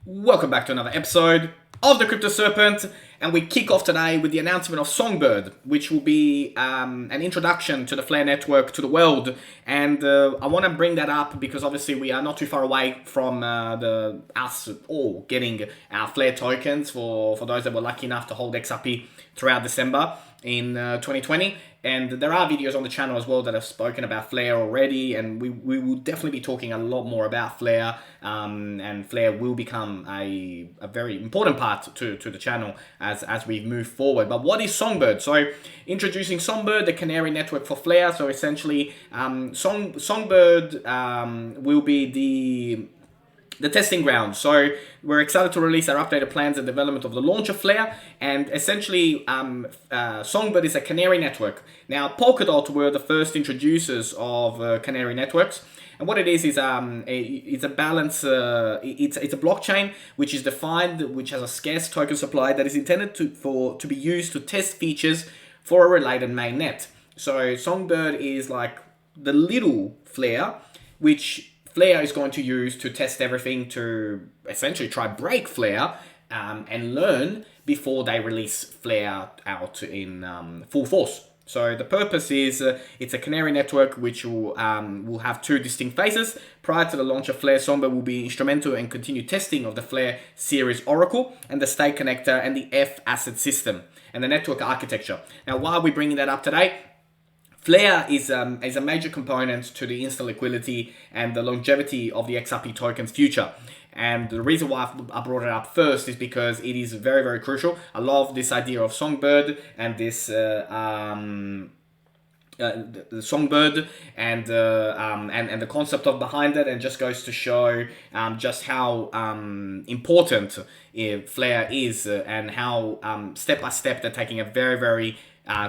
Welcome back to another episode of the Crypto Serpent, and we kick off today with the announcement of Songbird, which will be an introduction to the Flare network to the world. And I want to bring that up because obviously we are not too far away from us all getting our Flare tokens for those that were lucky enough to hold XRP throughout December in 2020. And there are videos on the channel as well that have spoken about Flare already, and we will definitely be talking a lot more about Flare, and Flare will become a very important part to the channel as we move forward. But what is Songbird? So introducing Songbird, the canary network for Flare. So essentially, Songbird will be the testing ground. So we're excited to release our updated plans and development of the launch of Flare. And essentially, Songbird is a canary network. Now, Polkadot were the first introducers of canary networks. And what it is it's a balance. It's a blockchain which is defined, which has a scarce token supply that is intended to be used to test features for a related mainnet. So Songbird is like the little Flare, which Flare is going to use to test everything to essentially try break Flare and learn before they release Flare out in full force. So the purpose is it's a canary network which will have two distinct phases. Prior to the launch of Flare, Songbird will be instrumental in continued testing of the Flare series Oracle and the State Connector and the F asset system and the network architecture. Now, why are we bringing that up today? Flare is a major component to the instant liquidity and the longevity of the XRP token's future. And the reason why I brought it up first is because it is very, very crucial. I love this idea of Songbird and this the Songbird and the concept of behind it, and just goes to show just how important Flare is and how step by step they're taking a very, very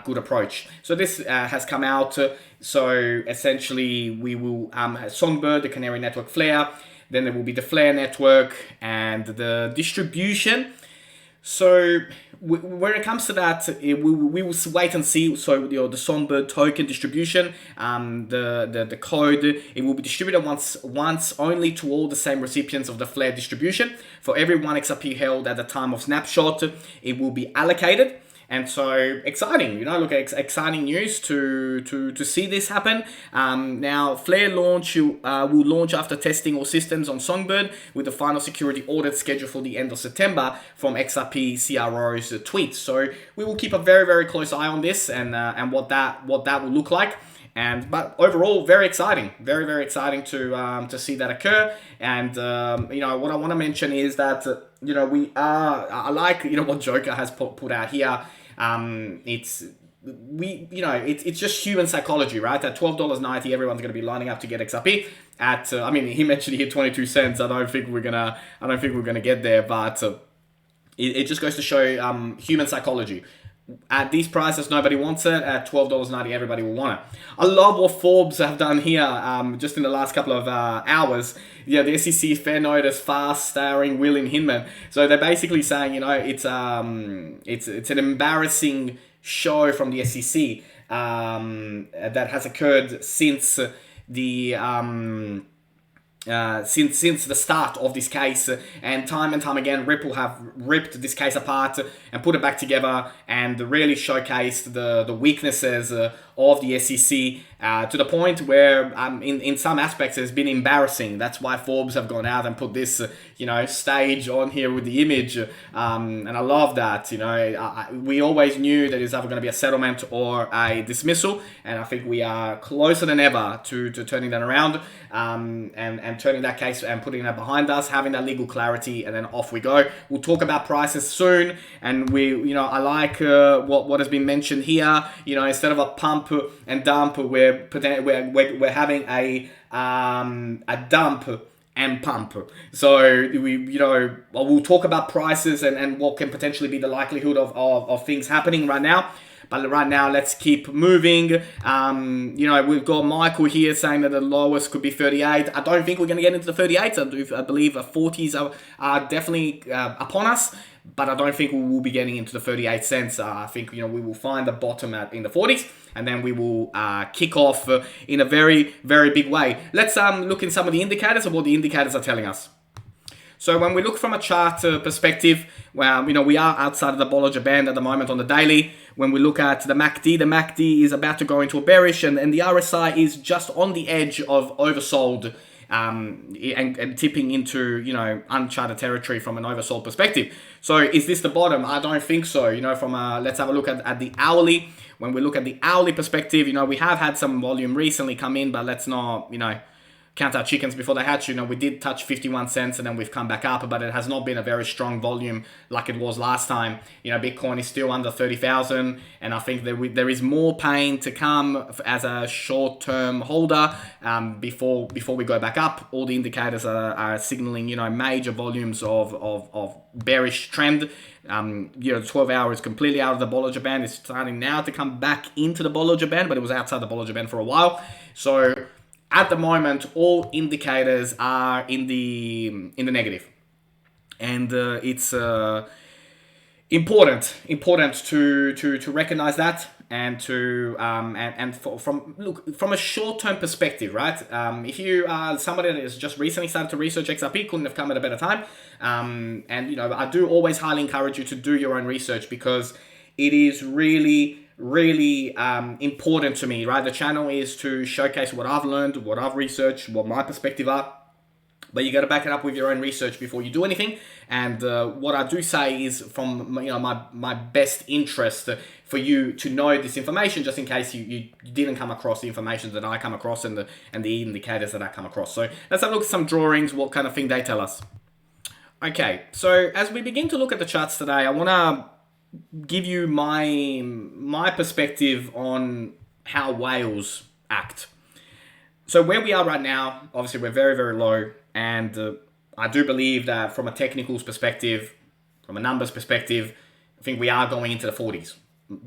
good approach. So this has come out. So essentially, we will have Songbird, the canary network Flare. Then there will be the Flare network and the distribution. So when it comes to that, we will wait and see. So the Songbird token distribution, the code, it will be distributed once only to all the same recipients of the Flare distribution. For every 1 XRP held at the time of snapshot, it will be allocated. And so exciting, look, exciting news to see this happen. Now, Flare launch will launch after testing all systems on Songbird, with the final security audit scheduled for the end of September from XRP CRO's tweets. So we will keep a very, very close eye on this and what that will look like. But overall, very exciting, very, very exciting to see that occur. And what I want to mention is that I like what Joker has put out here. It's just human psychology, right? At $12.90, everyone's going to be lining up to get XRP. He mentioned he hit 22 cents. I don't think we're gonna get there, but it just goes to show human psychology. At these prices, nobody wants it. At $12.90, everybody will want it. I love what Forbes have done here just in the last couple of hours. Yeah, the SEC fair notice fast starring William Hinman. So they're basically saying, it's an embarrassing show from the SEC that has occurred since the since the start of this case, and time again, Ripple have ripped this case apart and put it back together and really showcased the weaknesses of the SEC to the point where in some aspects it's been embarrassing. That's why Forbes have gone out and put this stage on here with the image, and I love that. We always knew that it's either going to be a settlement or a dismissal, and I think we are closer than ever to turning that around, and turning that case and putting that behind us, having that legal clarity, and then off we go. We'll talk about prices soon, and I like what has been mentioned here. Instead of a pump and dump, we're having a dump and pump. So we'll talk about prices and what can potentially be the likelihood of things happening right now. But right now, let's keep moving. We've got Michael here saying that the lowest could be 38. I don't think we're going to get into the 38s. I believe 40s are definitely upon us. But I don't think we will be getting into the 38 cents. I think we will find the bottom in the 40s, and then we will kick off in a very, very big way. Let's look in some of the indicators of what the indicators are telling us. So when we look from a chart perspective, well, we are outside of the Bollinger Band at the moment on the daily. When we look at the MACD is about to go into a bearish, and the RSI is just on the edge of oversold, and tipping into uncharted territory from an oversold perspective. So is this the bottom? I don't think so. Let's have a look at the hourly. When we look at the hourly perspective, we have had some volume recently come in, but let's not count our chickens before they hatch. We did touch 51 cents and then we've come back up, but it has not been a very strong volume like it was last time. Bitcoin is still under 30,000, and I think there is more pain to come as a short-term holder before we go back up. All the indicators are signaling major volumes of bearish trend. 12 hours completely out of the Bollinger Band. It's starting now to come back into the Bollinger Band, but it was outside the Bollinger Band for a while. So at the moment, all indicators are in the negative, and it's important to recognize that, and from a short-term perspective, right? If you are somebody that has just recently started to research XRP, couldn't have come at a better time. And I do always highly encourage you to do your own research, because it is really important to me, right? The channel is to showcase what I've learned, what I've researched, what my perspective are, but you got to back it up with your own research before you do anything. And what I do say is from my best interest for you to know this information, just in case you didn't come across the information that I come across and the indicators that I come across. So let's have a look at some drawings, what kind of thing they tell us. Okay, so as we begin to look at the charts today, I want to give you my perspective on how whales act. So where we are right now, obviously we're very, very low, and I do believe that from a technicals perspective, from a numbers perspective, I think we are going into the 40s.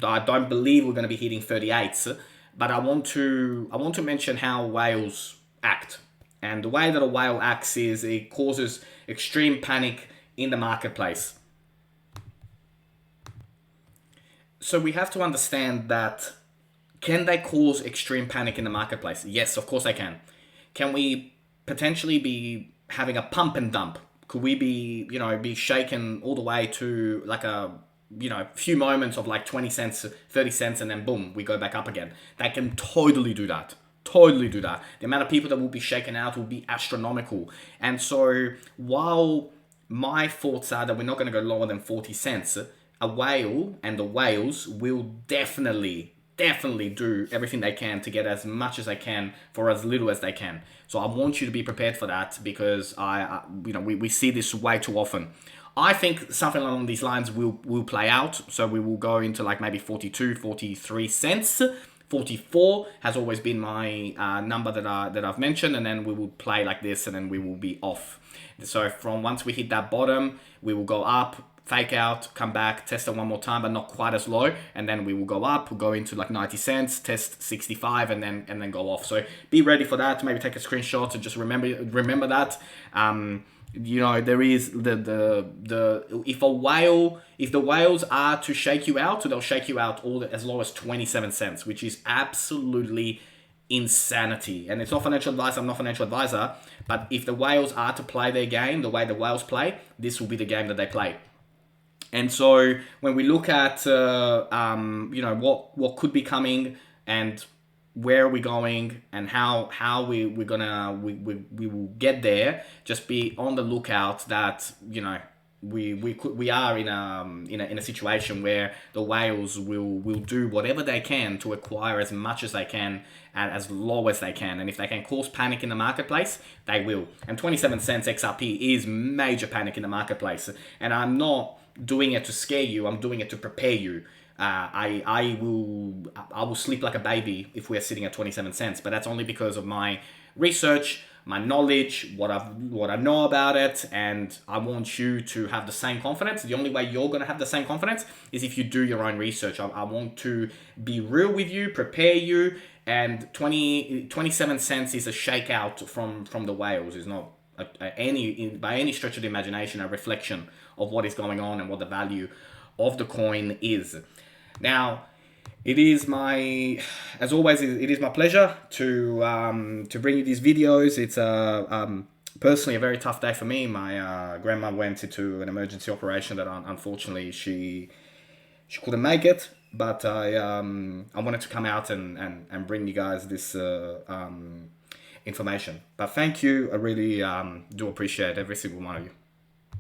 I don't believe we're going to be hitting 38s, but I want to mention how whales act. And the way that a whale acts is it causes extreme panic in the marketplace. So we have to understand that, can they cause extreme panic in the marketplace? Yes, of course they can. Can we potentially be having a pump and dump? Could we be shaken all the way to like a few moments of like 20 cents, 30 cents, and then boom, we go back up again? They can totally do that. Totally do that. The amount of people that will be shaken out will be astronomical. And so while my thoughts are that we're not going to go lower than 40 cents, a whale and the whales will definitely do everything they can to get as much as they can for as little as they can. So I want you to be prepared for that, because we see this way too often. I think something along these lines will play out. So we will go into like maybe 42, 43 cents. 44 has always been my number that I've mentioned, and then we will play like this, and then we will be off. So from once we hit that bottom, we will go up, fake out, come back, test it one more time, but not quite as low, and then we will go up, we'll go into like 90 cents, test 65, and then go off. So be ready for that. Maybe take a screenshot and just remember that. There is if the whales are to shake you out, they'll shake you out as low as 27 cents, which is absolutely insanity. And it's not financial advice. I'm not a financial advisor, but if the whales are to play their game the way the whales play, this will be the game that they play. And so when we look at what could be coming and where are we going and how we will get there, just be on the lookout that we are in a situation where the whales will do whatever they can to acquire as much as they can at as low as they can. And if they can cause panic in the marketplace, they will. And 27 cents XRP is major panic in the marketplace. And I'm not doing it to scare you. I'm doing it to prepare you. I will sleep like a baby if we're sitting at 27 cents, but that's only because of my research, my knowledge, what I know about it, and I want you to have the same confidence. The only way you're going to have the same confidence is if you do your own research. I want to be real with you, prepare you, and 27 cents is a shakeout from the whales. It's not by any stretch of the imagination a reflection of what is going on and what the value of the coin is. Now, it is my pleasure to bring you these videos. It's personally a very tough day for me. My grandma went into an emergency operation that unfortunately she couldn't make it. But I wanted to come out and bring you guys this information. But thank you. I really do appreciate every single one of you.